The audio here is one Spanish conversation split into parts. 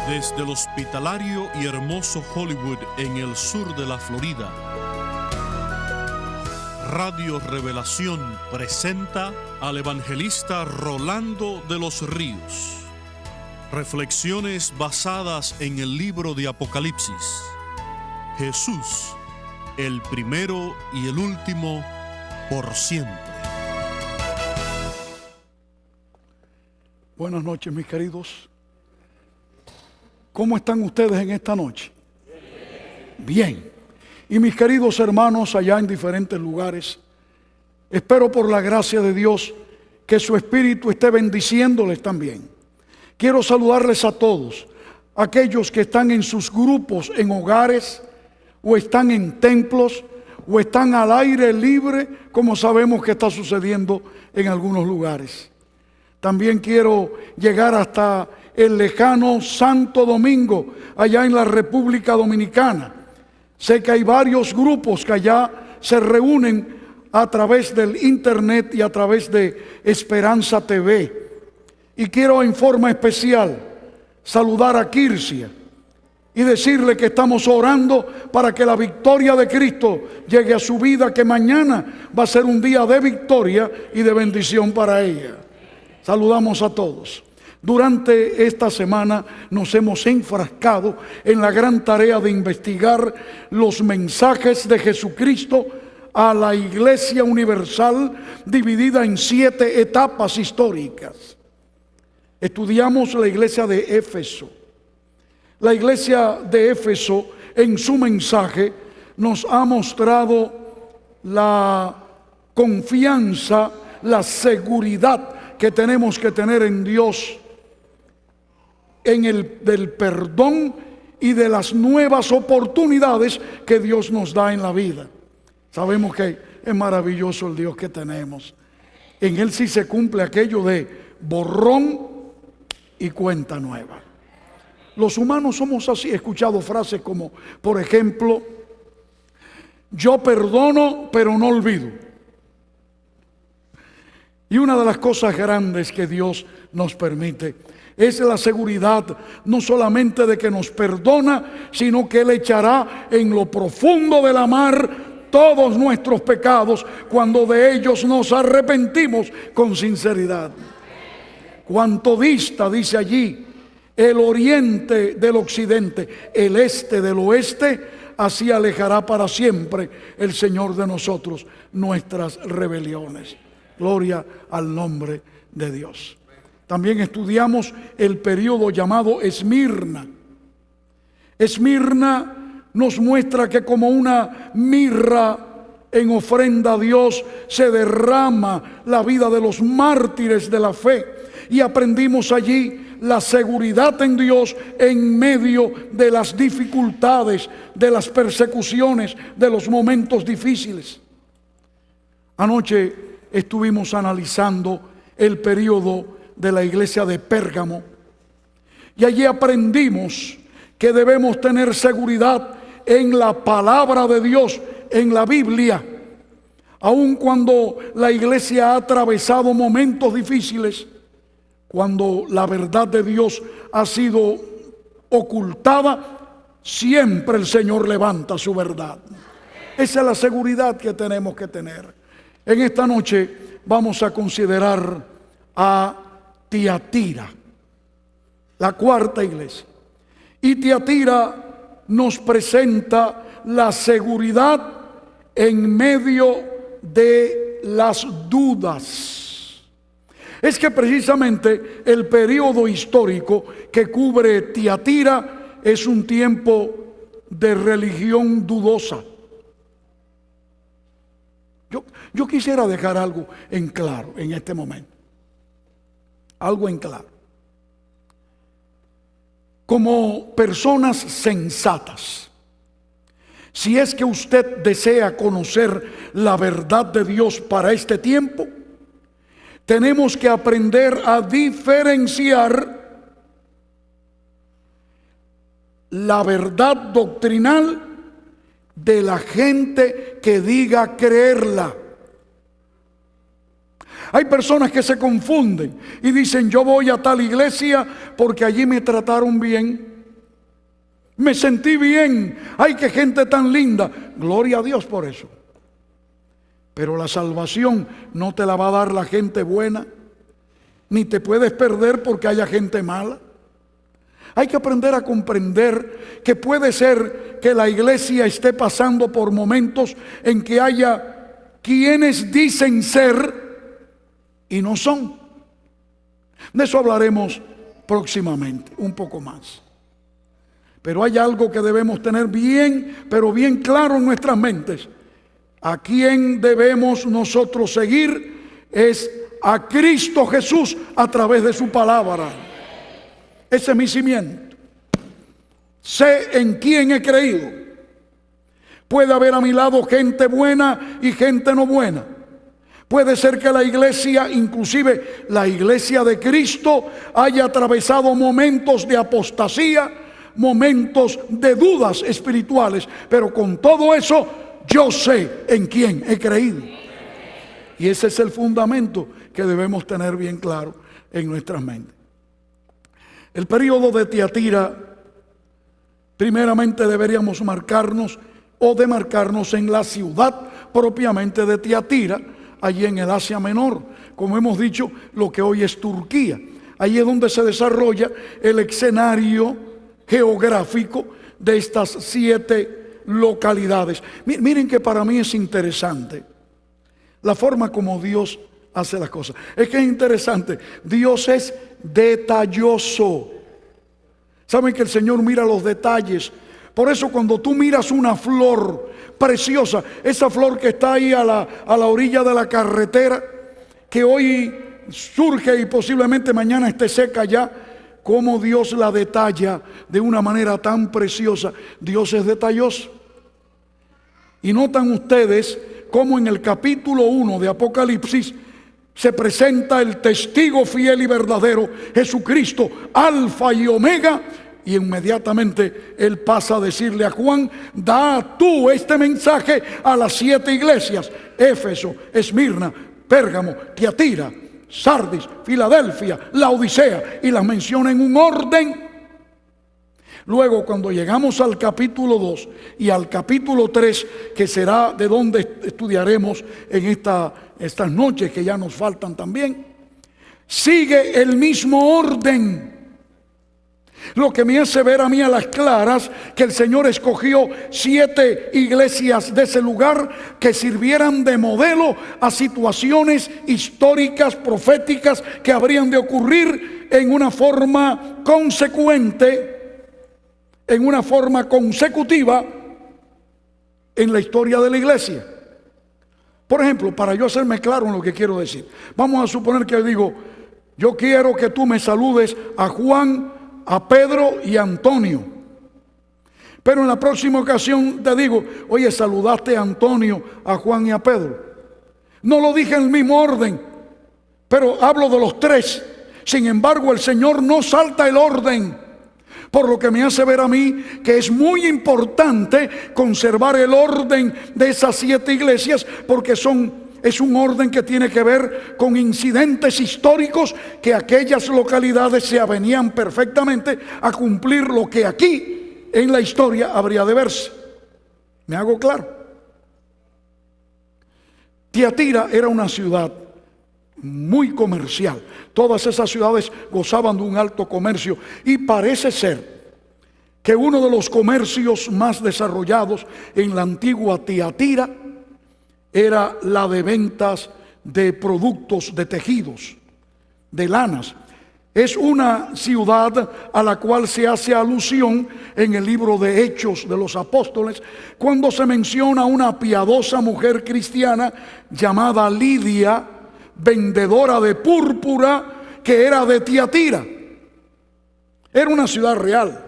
Desde el hospitalario y hermoso Hollywood en el sur de la Florida, Radio Revelación presenta al evangelista Rolando de los Ríos. Reflexiones basadas en el libro de Apocalipsis. Jesús, el primero y el último, por siempre. Buenas noches, mis queridos. ¿Cómo están ustedes en esta noche? Bien. Y mis queridos hermanos allá en diferentes lugares, espero por la gracia de Dios que su Espíritu esté bendiciéndoles también. Quiero saludarles a todos, aquellos que están en sus grupos, en hogares, o están en templos, o están al aire libre, como sabemos que está sucediendo en algunos lugares. También quiero llegar hasta el lejano Santo Domingo, allá en la República Dominicana. Sé que hay varios grupos que allá se reúnen a través del internet y a través de Esperanza TV. Y quiero en forma especial saludar a Kirsia y decirle que estamos orando para que la victoria de Cristo llegue a su vida, que mañana va a ser un día de victoria y de bendición para ella. Saludamos a todos. Durante esta semana nos hemos enfrascado en la gran tarea de investigar los mensajes de Jesucristo a la Iglesia Universal, dividida en 7 etapas históricas. Estudiamos la iglesia de Éfeso. La iglesia de Éfeso, en su mensaje, nos ha mostrado la confianza, la seguridad que tenemos que tener en Dios, del perdón y de las nuevas oportunidades que Dios nos da en la vida. Sabemos que es maravilloso el Dios que tenemos. En Él sí se cumple aquello de borrón y cuenta nueva. Los humanos somos así. He escuchado frases como, por ejemplo, yo perdono pero no olvido. Y una de las cosas grandes que Dios nos permite es la seguridad no solamente de que nos perdona, sino que Él echará en lo profundo de la mar todos nuestros pecados cuando de ellos nos arrepentimos con sinceridad. Cuanto dista, dice allí, el oriente del occidente, el este del oeste, así alejará para siempre el Señor de nosotros nuestras rebeliones. Gloria al nombre de Dios. También estudiamos el periodo llamado Esmirna. Esmirna nos muestra que como una mirra en ofrenda a Dios se derrama la vida de los mártires de la fe. Y aprendimos allí la seguridad en Dios en medio de las dificultades, de las persecuciones, de los momentos difíciles. Anoche estuvimos analizando el periodo de la iglesia de Pérgamo y allí aprendimos que debemos tener seguridad en la palabra de Dios, en la Biblia. Aun cuando la iglesia ha atravesado momentos difíciles, cuando la verdad de Dios ha sido ocultada, siempre el Señor levanta su verdad. Esa es la seguridad que tenemos que tener. En esta noche vamos a considerar a Tiatira, la cuarta iglesia. Y Tiatira nos presenta la seguridad en medio de las dudas. Es que precisamente el periodo histórico que cubre Tiatira es un tiempo de religión dudosa. Yo quisiera dejar algo en claro en este momento. Algo en claro. Como personas sensatas, si es que usted desea conocer la verdad de Dios para este tiempo, tenemos que aprender a diferenciar la verdad doctrinal de la gente que diga creerla. Hay personas que se confunden y dicen: yo voy a tal iglesia porque allí me trataron bien. Me sentí bien. Ay, qué gente tan linda. Gloria a Dios por eso. Pero la salvación no te la va a dar la gente buena, ni te puedes perder porque haya gente mala. Hay que aprender a comprender que puede ser que la iglesia esté pasando por momentos en que haya quienes dicen ser y no son. De eso hablaremos próximamente, un poco más. Pero hay algo que debemos tener bien, pero bien claro en nuestras mentes. A quien debemos nosotros seguir es a Cristo Jesús a través de su palabra. Ese es mi cimiento. Sé en quién he creído. Puede haber a mi lado gente buena y gente no buena. Puede ser que la iglesia, inclusive la iglesia de Cristo, haya atravesado momentos de apostasía, momentos de dudas espirituales, pero con todo eso yo sé en quién he creído. Y ese es el fundamento que debemos tener bien claro en nuestras mentes. El periodo de Tiatira, primeramente deberíamos marcarnos o demarcarnos en la ciudad propiamente de Tiatira, allí en el Asia Menor, como hemos dicho, lo que hoy es Turquía. Allí es donde se desarrolla el escenario geográfico de estas 7 localidades. Miren que para mí es interesante la forma como Dios hace las cosas. Es que es interesante. Dios es detalloso. Saben que el Señor mira los detalles. Por eso cuando tú miras una flor preciosa, esa flor que está ahí a la orilla de la carretera, que hoy surge y posiblemente mañana esté seca ya, cómo Dios la detalla de una manera tan preciosa. Dios es detalloso. Y notan ustedes cómo en el capítulo 1 de Apocalipsis se presenta el testigo fiel y verdadero, Jesucristo, Alfa y Omega. Y inmediatamente él pasa a decirle a Juan: da tú este mensaje a las 7 iglesias: Éfeso, Esmirna, Pérgamo, Tiatira, Sardis, Filadelfia, Laodicea, y las menciona en un orden. Luego, cuando llegamos al capítulo 2 y al capítulo 3, que será de donde estudiaremos en estas noches que ya nos faltan también, sigue el mismo orden. Lo que me hace ver a mí a las claras que el Señor escogió 7 iglesias de ese lugar que sirvieran de modelo a situaciones históricas, proféticas, que habrían de ocurrir en una forma consecuente, en una forma consecutiva en la historia de la iglesia. Por ejemplo, para yo hacerme claro en lo que quiero decir, vamos a suponer que digo: yo quiero que tú me saludes a Juan, a Pedro y a Antonio. Pero en la próxima ocasión te digo: oye, saludaste a Antonio, a Juan y a Pedro. No lo dije en el mismo orden, pero hablo de los 3. Sin embargo, el Señor no salta el orden, por lo que me hace ver a mí que es muy importante conservar el orden de esas 7 iglesias, porque es un orden que tiene que ver con incidentes históricos que aquellas localidades se avenían perfectamente a cumplir lo que aquí en la historia habría de verse. ¿Me hago claro? Tiatira era una ciudad muy comercial. Todas esas ciudades gozaban de un alto comercio, y parece ser que uno de los comercios más desarrollados en la antigua Tiatira era la de ventas de productos de tejidos, de lanas. Es una ciudad a la cual se hace alusión en el libro de Hechos de los Apóstoles, cuando se menciona una piadosa mujer cristiana llamada Lidia, vendedora de púrpura, que era de Tiatira. Era una ciudad real.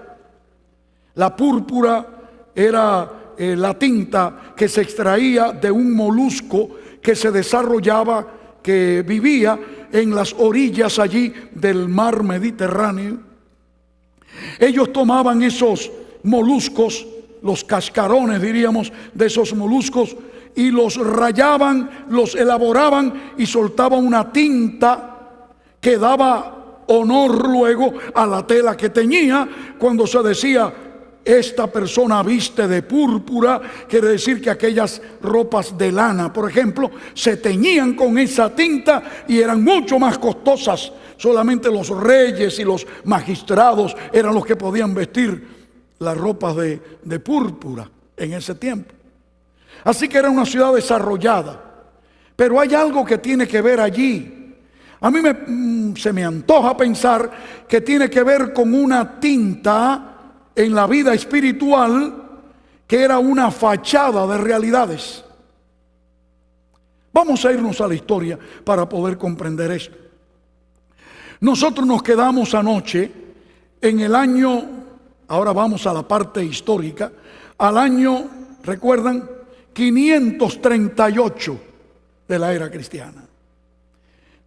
La púrpura era la tinta que se extraía de un molusco que se desarrollaba, que vivía en las orillas allí del mar Mediterráneo. Ellos tomaban esos moluscos, los cascarones diríamos de esos moluscos, y los rayaban, los elaboraban y soltaban una tinta que daba honor luego a la tela que teñía. Cuando se decía: esta persona viste de púrpura, quiere decir que aquellas ropas de lana, por ejemplo, se teñían con esa tinta y eran mucho más costosas. Solamente los reyes y los magistrados eran los que podían vestir las ropas de púrpura en ese tiempo. Así que era una ciudad desarrollada. Pero hay algo que tiene que ver allí. A mí se me antoja pensar que tiene que ver con una tinta en la vida espiritual que era una fachada de realidades. Vamos a irnos a la historia para poder comprender esto. Nosotros nos quedamos anoche en el año, ahora vamos a la parte histórica, al año, ¿recuerdan? 538 de la era cristiana.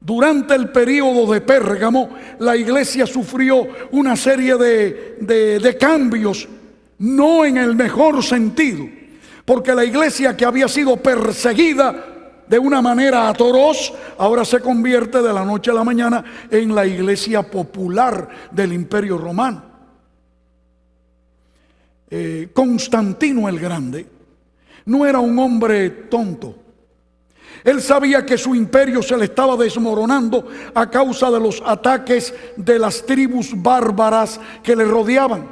Durante el período de Pérgamo, la iglesia sufrió una serie de cambios, no en el mejor sentido, porque la iglesia que había sido perseguida de una manera atroz, ahora se convierte de la noche a la mañana en la iglesia popular del Imperio Romano. Constantino el Grande no era un hombre tonto. Él sabía que su imperio se le estaba desmoronando a causa de los ataques de las tribus bárbaras que le rodeaban.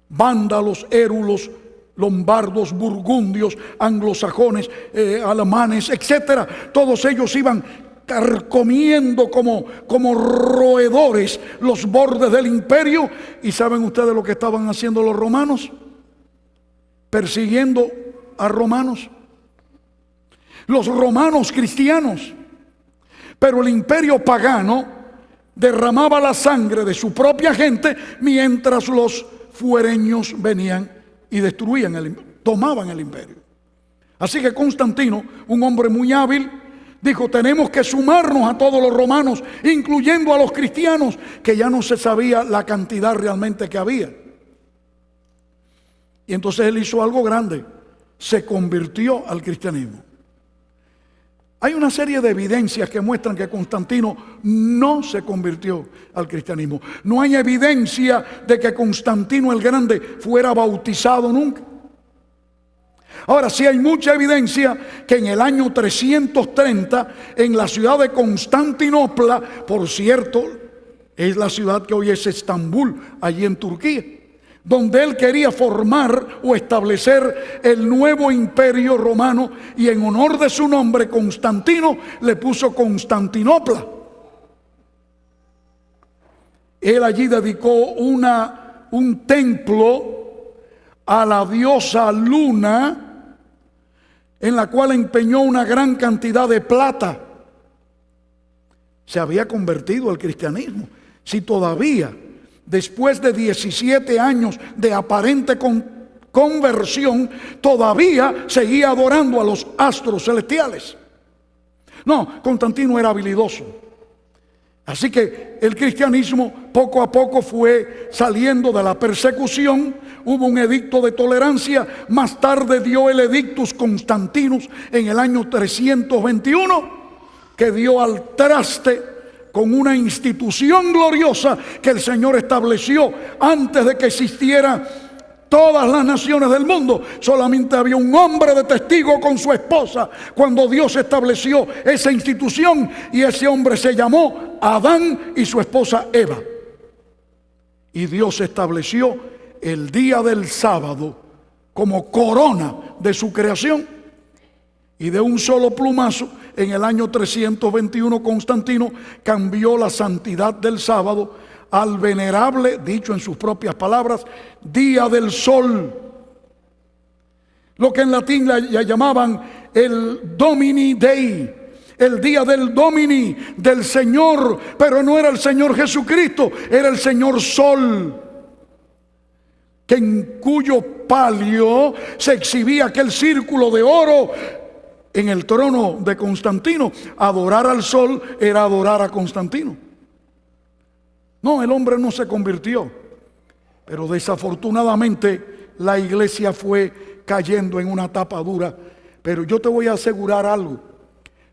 Vándalos, érulos, lombardos, burgundios, anglosajones, alemanes, etcétera. Todos ellos iban carcomiendo como roedores los bordes del imperio. ¿Y saben ustedes lo que estaban haciendo los romanos? Persiguiendo a romanos. Los romanos cristianos. Pero el imperio pagano derramaba la sangre de su propia gente mientras los fuereños venían y destruían tomaban el imperio. Así que Constantino, un hombre muy hábil, dijo: tenemos que sumarnos a todos los romanos, incluyendo a los cristianos, que ya no se sabía la cantidad realmente que había. Y entonces él hizo algo grande, se convirtió al cristianismo. Hay una serie de evidencias que muestran que Constantino no se convirtió al cristianismo. No hay evidencia de que Constantino el Grande fuera bautizado nunca. Ahora, sí hay mucha evidencia que en el año 330, en la ciudad de Constantinopla, por cierto, es la ciudad que hoy es Estambul, allí en Turquía, donde él quería formar o establecer el nuevo imperio romano, y en honor de su nombre, Constantino, le puso Constantinopla. Él allí dedicó un templo a la diosa Luna, en la cual empeñó una gran cantidad de plata. Se había convertido al cristianismo. Si todavía, después de 17 años de aparente conversión, todavía seguía adorando a los astros celestiales. No, Constantino era habilidoso. Así que el cristianismo poco a poco fue saliendo de la persecución. Hubo un edicto de tolerancia. Más tarde dio el Edictus Constantinus en el año 321, que dio al traste con una institución gloriosa que el Señor estableció antes de que existieran todas las naciones del mundo. Solamente había un hombre de testigo con su esposa cuando Dios estableció esa institución, y ese hombre se llamó Adán y su esposa Eva. Y Dios estableció el día del sábado como corona de su creación. Y de un solo plumazo, en el año 321, Constantino cambió la santidad del sábado al venerable, dicho en sus propias palabras, día del sol. Lo que en latín ya llamaban el Domini Dei, el día del Domini, del Señor. Pero no era el Señor Jesucristo, era el Señor Sol, que en cuyo palio se exhibía aquel círculo de oro en el trono de Constantino. Adorar al sol era adorar a Constantino. No, el hombre no se convirtió, pero desafortunadamente la iglesia fue cayendo en una tapa dura. Pero yo te voy a asegurar algo: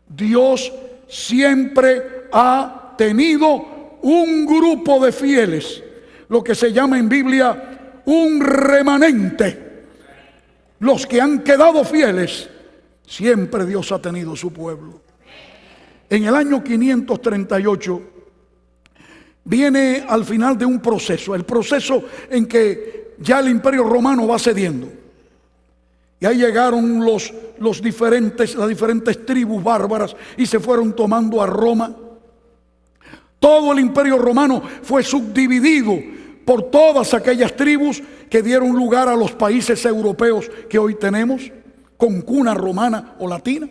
Dios siempre ha tenido un grupo de fieles, lo que se llama en Biblia un remanente. Los que han quedado fieles, siempre Dios ha tenido su pueblo. En el año 538 viene al final de un proceso, el proceso en que ya el Imperio Romano va cediendo. Y ahí llegaron las diferentes tribus bárbaras y se fueron tomando a Roma. Todo el Imperio Romano fue subdividido por todas aquellas tribus que dieron lugar a los países europeos que hoy tenemos, con cuna romana o latina.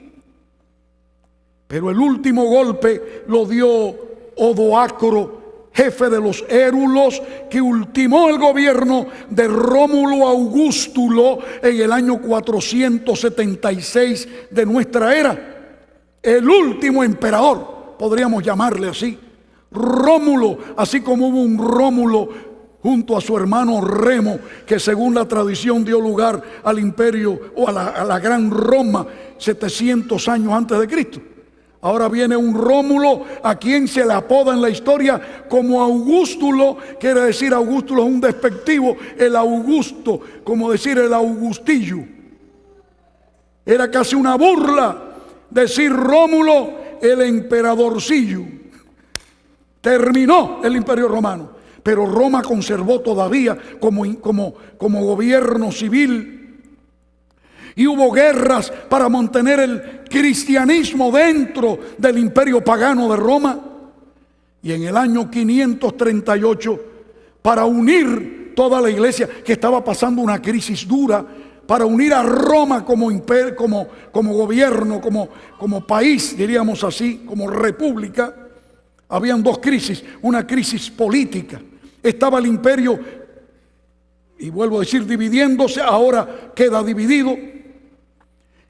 Pero el último golpe lo dio Odoacro, jefe de los érulos, que ultimó el gobierno de Rómulo Augustulo en el año 476 de nuestra era. El último emperador, podríamos llamarle así. Rómulo, así como hubo un Rómulo junto a su hermano Remo, que según la tradición dio lugar al imperio o a la gran Roma 700 años antes de Cristo. Ahora viene un Rómulo a quien se le apoda en la historia como Augustulo. Quiere decir, Augustulo es un despectivo, el Augusto, como decir el Augustillo. Era casi una burla decir Rómulo el emperadorcillo. Terminó el Imperio Romano, pero Roma conservó todavía como gobierno civil. Y hubo guerras para mantener el cristianismo dentro del imperio pagano de Roma. Y en el año 538, para unir toda la iglesia, que estaba pasando una crisis dura, para unir a Roma como imperio, como gobierno, como país, diríamos así, como república, habían dos crisis. Una crisis política. Estaba el imperio, y vuelvo a decir, dividiéndose, ahora queda dividido.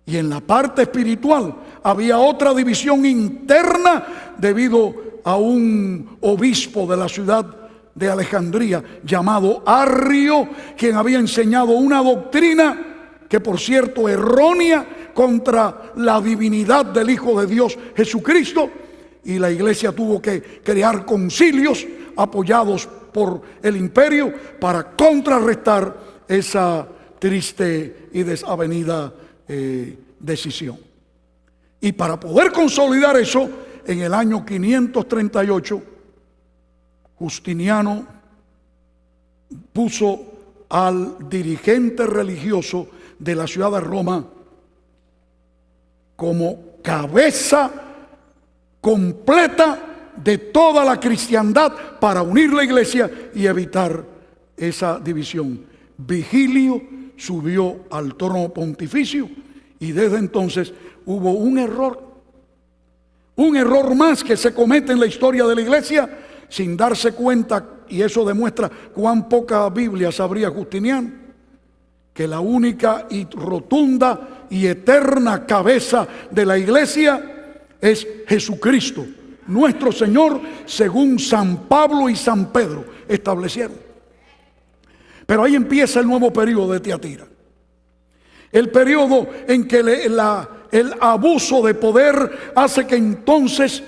Y en la parte espiritual había otra división interna debido a un obispo de la ciudad de Alejandría llamado Arrio, quien había enseñado una doctrina que, por cierto, errónea contra la divinidad del Hijo de Dios Jesucristo, y la iglesia tuvo que crear concilios apoyados por el imperio para contrarrestar esa triste y desavenida decisión. Y para poder consolidar eso, en el año 538, Justiniano puso al dirigente religioso de la ciudad de Roma como cabeza completa de toda la cristiandad para unir la iglesia y evitar esa división. Vigilio subió al trono pontificio y desde entonces hubo un error más que se comete en la historia de la iglesia sin darse cuenta, y eso demuestra cuán poca Biblia sabría Justiniano, que la única y rotunda y eterna cabeza de la iglesia es Jesucristo, nuestro Señor, según San Pablo y San Pedro establecieron. Pero ahí empieza el nuevo periodo de Tiatira. El periodo en que el abuso de poder hace que entonces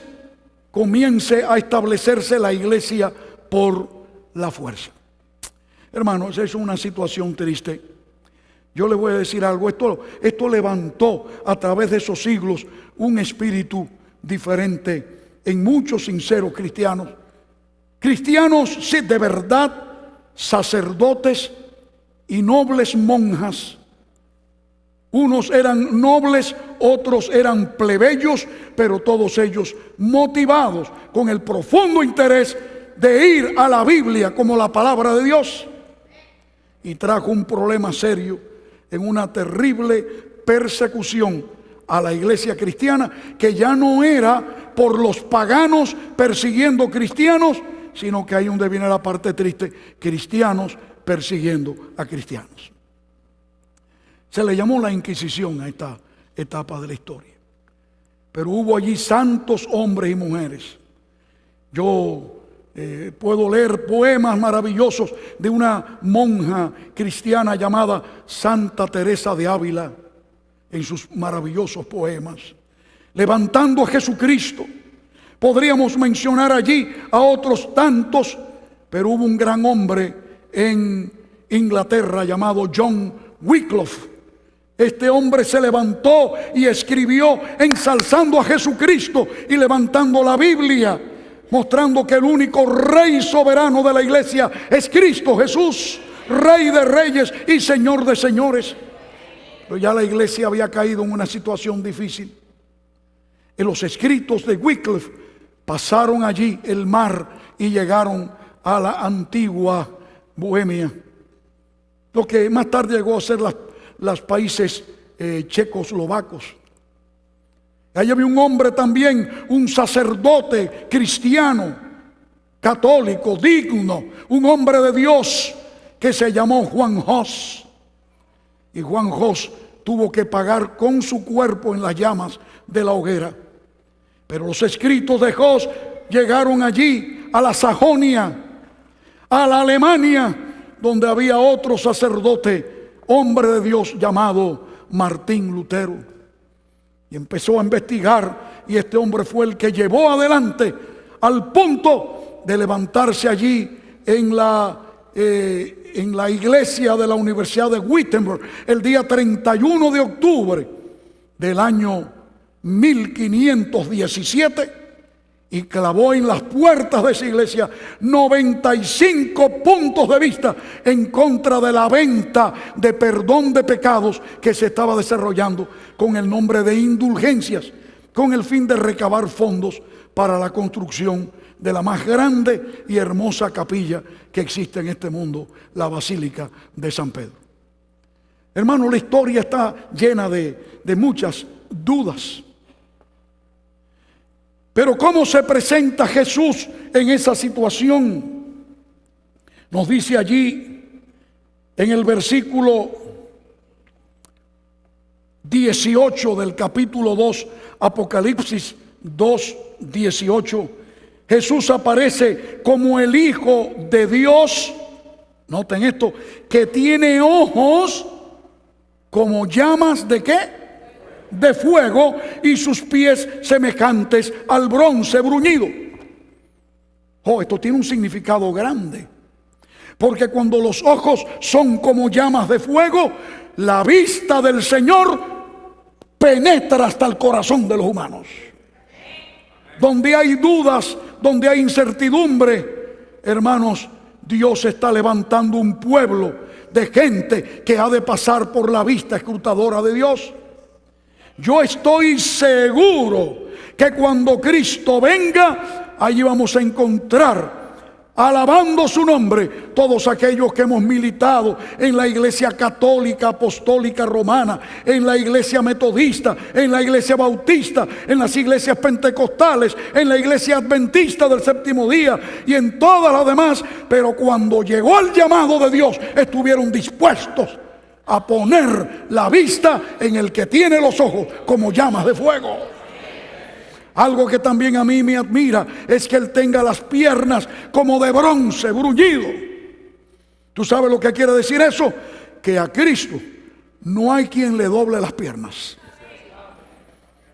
comience a establecerse la iglesia por la fuerza. Hermanos, es una situación triste. Yo le voy a decir algo. Esto levantó a través de esos siglos un espíritu diferente en muchos sinceros cristianos. Cristianos, sí, de verdad, sacerdotes y nobles monjas. Unos eran nobles, otros eran plebeyos, pero todos ellos motivados con el profundo interés de ir a la Biblia como la palabra de Dios. Y trajo un problema serio en una terrible persecución a la iglesia cristiana, que ya no era por los paganos persiguiendo cristianos, sino que ahí donde viene la parte triste, cristianos persiguiendo a cristianos. Se le llamó la Inquisición a esta etapa de la historia. Pero hubo allí santos hombres y mujeres. Yo puedo leer poemas maravillosos de una monja cristiana llamada Santa Teresa de Ávila, en sus maravillosos poemas, levantando a Jesucristo. Podríamos mencionar allí a otros tantos, pero hubo un gran hombre en Inglaterra llamado John Wycliffe. Este hombre se levantó y escribió ensalzando a Jesucristo y levantando la Biblia, mostrando que el único rey soberano de la iglesia es Cristo Jesús, Rey de reyes y Señor de señores. Pero ya la iglesia había caído en una situación difícil. En los escritos de Wycliffe pasaron allí el mar y llegaron a la antigua Bohemia, lo que más tarde llegó a ser los países checoslovacos. Allí había un hombre también, un sacerdote cristiano, católico, digno, un hombre de Dios que se llamó Juan Hus. Y Juan Hus tuvo que pagar con su cuerpo en las llamas de la hoguera. Pero los escritos de Hus llegaron allí a la Sajonia, a la Alemania, donde había otro sacerdote, hombre de Dios llamado Martín Lutero. Y empezó a investigar, y este hombre fue el que llevó adelante al punto de levantarse allí en la iglesia de la Universidad de Wittenberg el día 31 de octubre del año 1517, y clavó en las puertas de esa iglesia 95 puntos de vista en contra de la venta de perdón de pecados que se estaba desarrollando con el nombre de indulgencias, con el fin de recabar fondos para la construcción de la más grande y hermosa capilla que existe en este mundo, la Basílica de San Pedro. Hermano, la historia está llena de muchas dudas. Pero ¿cómo se presenta Jesús en esa situación? Nos dice allí en el versículo 18 del capítulo 2, Apocalipsis 2:18. Jesús aparece como el Hijo de Dios, noten esto, que tiene ojos como llamas ¿de qué? De fuego, y sus pies semejantes al bronce bruñido. Oh, esto tiene un significado grande, porque cuando los ojos son como llamas de fuego, la vista del Señor penetra hasta el corazón de los humanos. Donde hay dudas, donde hay incertidumbre, hermanos, Dios está levantando un pueblo de gente que ha de pasar por la vista escrutadora de Dios. Yo estoy seguro que cuando Cristo venga, allí vamos a encontrar, alabando su nombre, todos aquellos que hemos militado en la iglesia católica, apostólica, romana, en la iglesia metodista, en la iglesia bautista, en las iglesias pentecostales, en la iglesia adventista del séptimo día y en todas las demás. Pero cuando llegó el llamado de Dios, estuvieron dispuestos a poner la vista en el que tiene los ojos como llamas de fuego. Algo que también a mí me admira es que Él tenga las piernas como de bronce bruñido. ¿Tú sabes lo que quiere decir eso? Que a Cristo no hay quien le doble las piernas.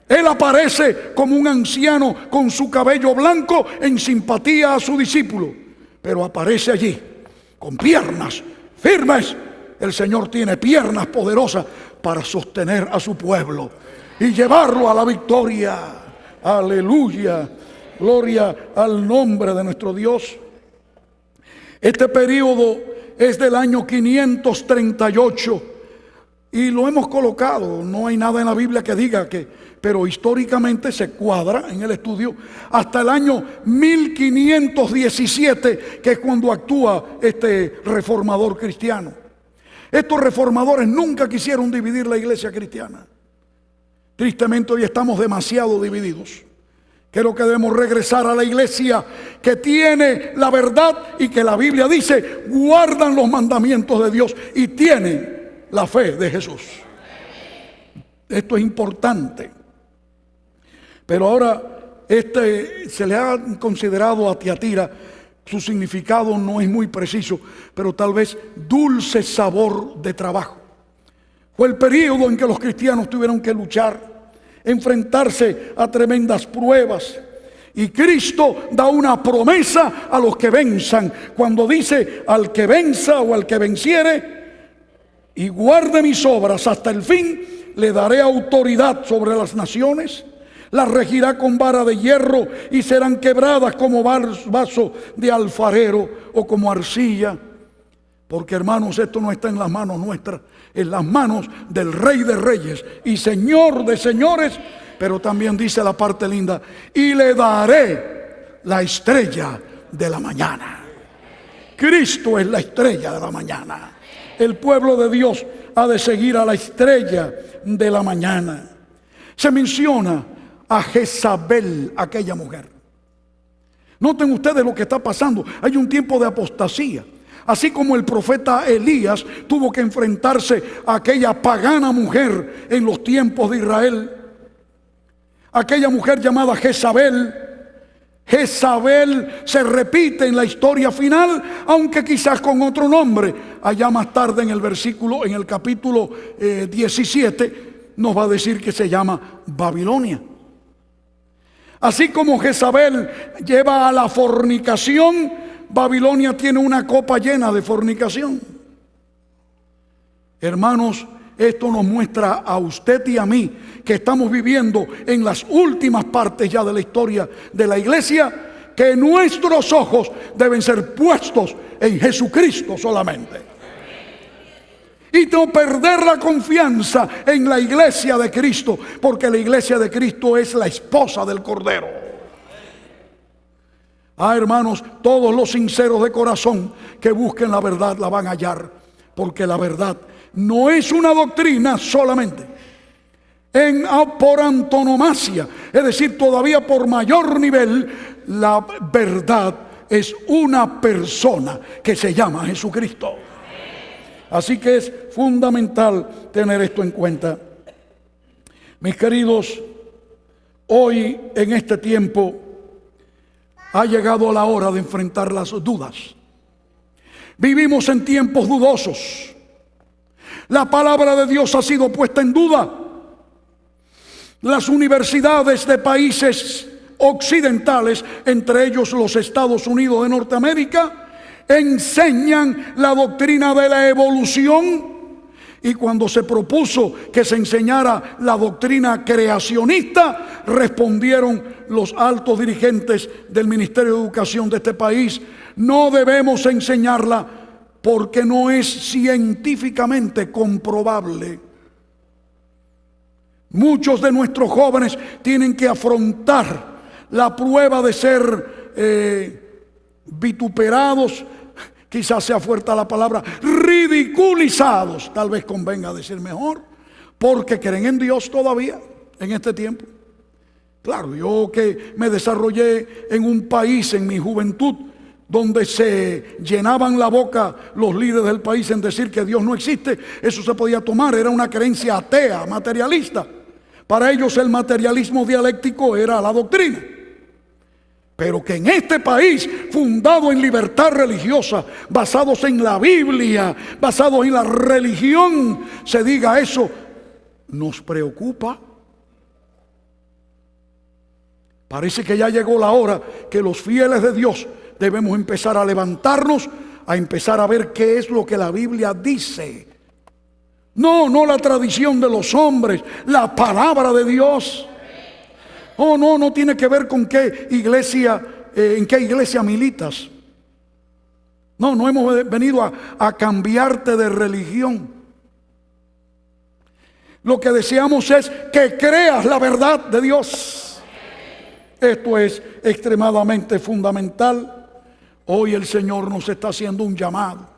Él aparece como un anciano con su cabello blanco en simpatía a su discípulo, pero aparece allí con piernas firmes. El Señor tiene piernas poderosas para sostener a su pueblo y llevarlo a la victoria. Aleluya, gloria al nombre de nuestro Dios. Este periodo es del año 538 y lo hemos colocado. No hay nada en la Biblia que diga que, pero históricamente se cuadra en el estudio hasta el año 1517, que es cuando actúa este reformador cristiano. Estos reformadores nunca quisieron dividir la iglesia cristiana. Tristemente hoy estamos demasiado divididos. Creo que debemos regresar a la iglesia que tiene la verdad y que la Biblia dice guardan los mandamientos de Dios y tienen la fe de Jesús. Esto es importante. Pero ahora se le ha considerado a Tiatira, su significado no es muy preciso, pero tal vez dulce sabor de trabajo. Fue el periodo en que los cristianos tuvieron que luchar, enfrentarse a tremendas pruebas. Y Cristo da una promesa a los que venzan, cuando dice: al que venza o al que venciere y guarde mis obras hasta el fin, le daré autoridad sobre las naciones, las regirá con vara de hierro y serán quebradas como vaso de alfarero o como arcilla. Porque, hermanos, esto no está en las manos nuestras, en las manos del Rey de Reyes y Señor de señores. Pero también dice la parte linda: y le daré la estrella de la mañana. Cristo es la estrella de la mañana. El pueblo de Dios ha de seguir a la estrella de la mañana. Se menciona a Jezabel, aquella mujer. Noten ustedes lo que está pasando. Hay un tiempo de apostasía. Así como el profeta Elías tuvo que enfrentarse a aquella pagana mujer en los tiempos de Israel, aquella mujer llamada Jezabel. Jezabel se repite en la historia final, aunque quizás con otro nombre. Allá más tarde en el capítulo 17 nos va a decir que se llama Babilonia. Así como Jezabel lleva a la fornicación, Babilonia tiene una copa llena de fornicación. Hermanos, esto nos muestra a usted y a mí que estamos viviendo en las últimas partes ya de la historia de la iglesia, que nuestros ojos deben ser puestos en Jesucristo solamente. Y no perder la confianza en la iglesia de Cristo, porque la iglesia de Cristo es la esposa del Cordero. Hermanos, todos los sinceros de corazón que busquen la verdad la van a hallar, porque la verdad no es una doctrina solamente, por antonomasia, es decir, todavía por mayor nivel. La verdad es una persona que se llama Jesucristo. Así que es fundamental tener esto en cuenta. Mis queridos, hoy en este tiempo ha llegado la hora de enfrentar las dudas. Vivimos en tiempos dudosos. La palabra de Dios ha sido puesta en duda. Las universidades de países occidentales, entre ellos los Estados Unidos de Norteamérica, enseñan la doctrina de la evolución. Y cuando se propuso que se enseñara la doctrina creacionista, respondieron los altos dirigentes del Ministerio de Educación de este país: no debemos enseñarla porque no es científicamente comprobable. Muchos de nuestros jóvenes tienen que afrontar la prueba de ser vituperados, quizás sea fuerte la palabra, ridiculizados, tal vez convenga decir mejor, porque creen en Dios todavía en este tiempo. Claro, yo que me desarrollé en un país en mi juventud donde se llenaban la boca los líderes del país en decir que Dios no existe, eso se podía tomar, era una creencia atea, materialista. Para ellos el materialismo dialéctico era la doctrina. Pero que en este país, fundado en libertad religiosa, basados en la Biblia, basados en la religión, se diga eso, nos preocupa. Parece que ya llegó la hora que los fieles de Dios debemos empezar a levantarnos, a empezar a ver qué es lo que la Biblia dice. No la tradición de los hombres, la palabra de Dios. No tiene que ver con qué iglesia, en qué iglesia militas. No hemos venido a cambiarte de religión. Lo que deseamos es que creas la verdad de Dios. Esto es extremadamente fundamental. Hoy el Señor nos está haciendo un llamado.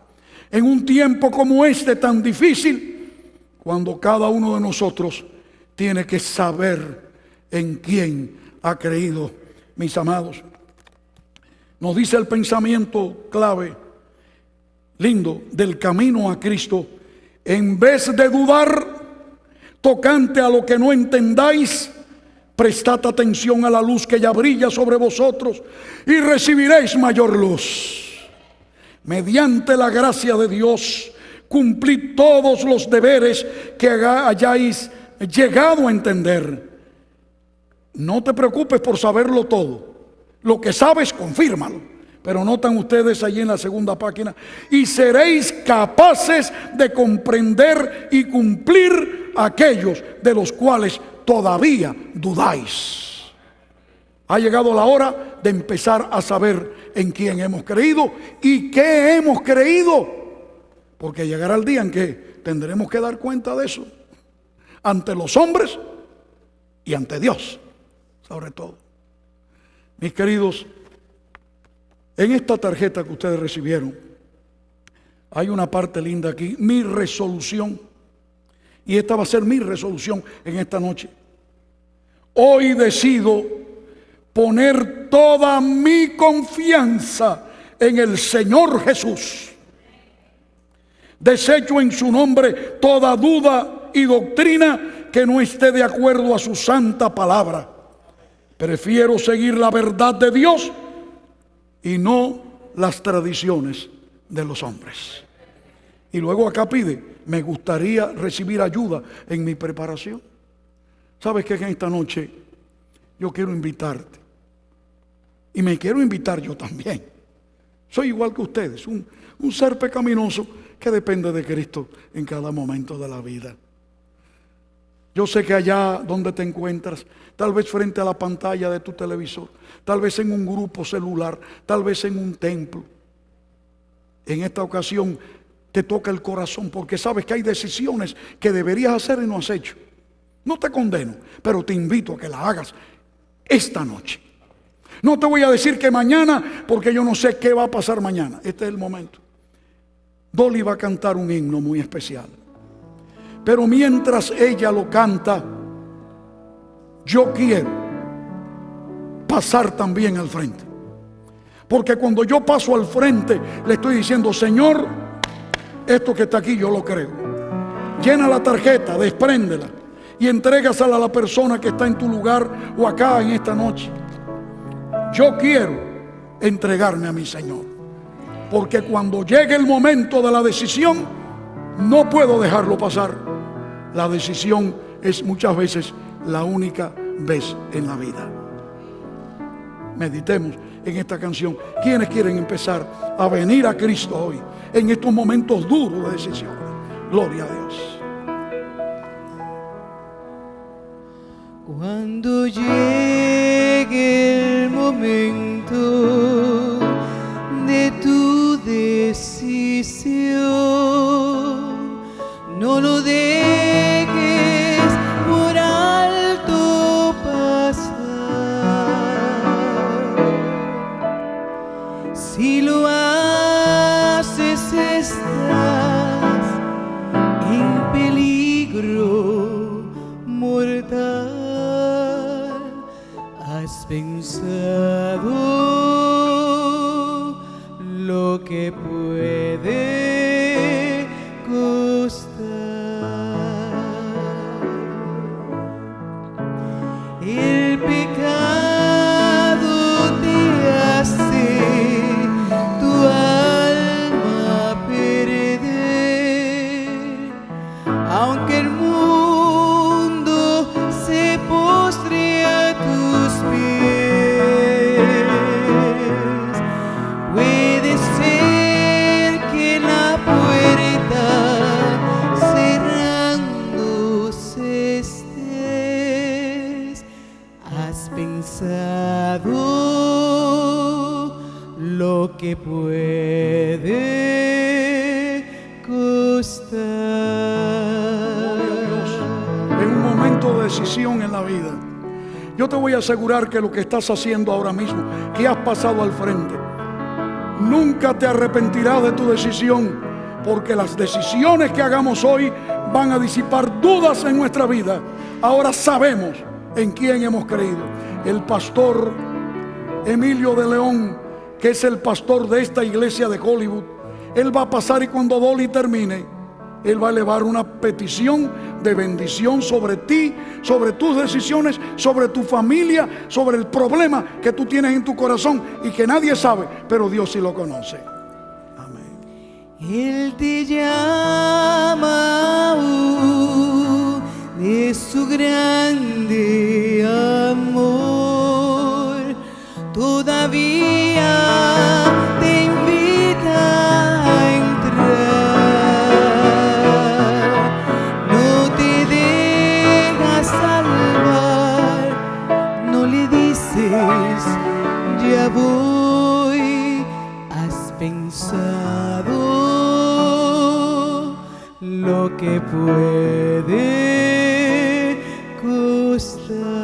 En un tiempo como este tan difícil, cuando cada uno de nosotros tiene que saber en quién ha creído, mis amados. Nos dice el pensamiento clave, lindo, del camino a Cristo: en vez de dudar tocante a lo que no entendáis, prestad atención a la luz que ya brilla sobre vosotros y recibiréis mayor luz. Mediante la gracia de Dios, cumplid todos los deberes que hayáis llegado a entender. No te preocupes por saberlo todo. Lo que sabes, confírmalo. Pero notan ustedes allí en la segunda página: y seréis capaces de comprender y cumplir aquellos de los cuales todavía dudáis. Ha llegado la hora de empezar a saber en quién hemos creído y qué hemos creído, porque llegará el día en que tendremos que dar cuenta de eso ante los hombres y ante Dios, sobre todo. Mis queridos, en esta tarjeta que ustedes recibieron hay una parte linda aquí: mi resolución. Y esta va a ser mi resolución en esta noche. Hoy decido poner toda mi confianza en el Señor Jesús. Desecho en su nombre toda duda y doctrina que no esté de acuerdo a su santa palabra. Prefiero seguir la verdad de Dios y no las tradiciones de los hombres. Y luego acá pide: me gustaría recibir ayuda en mi preparación. ¿Sabes qué? Que en esta noche yo quiero invitarte, y me quiero invitar yo también. Soy igual que ustedes, un ser pecaminoso que depende de Cristo en cada momento de la vida. Yo sé que allá donde te encuentras, tal vez frente a la pantalla de tu televisor, tal vez en un grupo celular, tal vez en un templo, en esta ocasión te toca el corazón, porque sabes que hay decisiones que deberías hacer y no has hecho. No te condeno, pero te invito a que la hagas esta noche. No te voy a decir que mañana, porque yo no sé qué va a pasar mañana. Este es el momento. Dolly va a cantar un himno muy especial, pero mientras ella lo canta, yo quiero pasar también al frente, porque cuando yo paso al frente le estoy diciendo: Señor, esto que está aquí yo lo creo. Llena la tarjeta, despréndela y entrégasela a la persona que está en tu lugar o acá en esta noche. Yo quiero entregarme a mi Señor, porque cuando llegue el momento de la decisión, no puedo dejarlo pasar. La decisión es muchas veces la única vez en la vida. Meditemos en esta canción. ¿Quiénes quieren empezar a venir a Cristo hoy en estos momentos duros de decisión? Gloria a Dios. Cuando llegue el momento de tu decisión, no lo dejes por alto pasar. Si lo haces, estás en peligro mortal. ¿Has pensado lo que puede costar el pecado? Te hace tu alma perder, aunque el mundo se postre a tus pies. Puede ser que la puerta cerrándose estés. ¿Has pensado lo que puede costar? En un momento de decisión en la vida, yo te voy a asegurar que lo que estás haciendo ahora mismo, que has pasado al frente, nunca te arrepentirás de tu decisión, porque las decisiones que hagamos hoy van a disipar dudas en nuestra vida. Ahora sabemos en quién hemos creído. El pastor Emilio de León, que es el pastor de esta iglesia de Hollywood, él va a pasar, y cuando Dolly termine, él va a elevar una petición de bendición sobre ti, sobre tus decisiones, sobre tu familia, sobre el problema que tú tienes en tu corazón y que nadie sabe, pero Dios sí lo conoce. Amén. Él te llama aún de su grande amor. todavía te invita a entrar. No te dejas salvar, no le dices ya voy. Has pensado lo que puede costar.